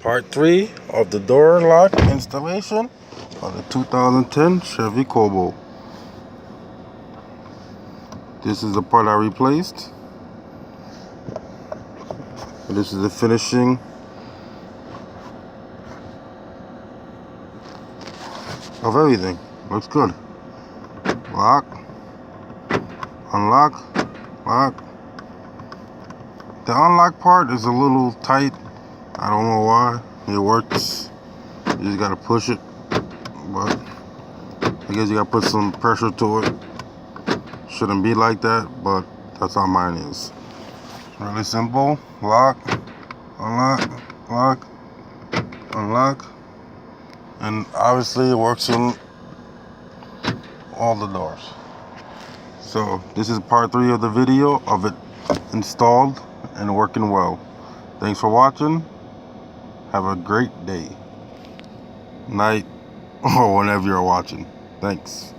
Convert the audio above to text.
Part 3 of the door lock installation on the 2010 Chevy Cobalt. This is the part I replaced. This is the finishing of everything. Looks good. Lock, unlock, lock. The unlock part is a little tight. I don't know why. It works. You just gotta push it, but I guess you gotta put some pressure to it. Shouldn't be like that, but that's how mine is. Really simple. Lock, unlock, lock, unlock, and obviously it works in all the doors. So this is part 3 of the video of it installed and working well. Thanks for watching. Have a great day, night, or whenever you're watching. Thanks.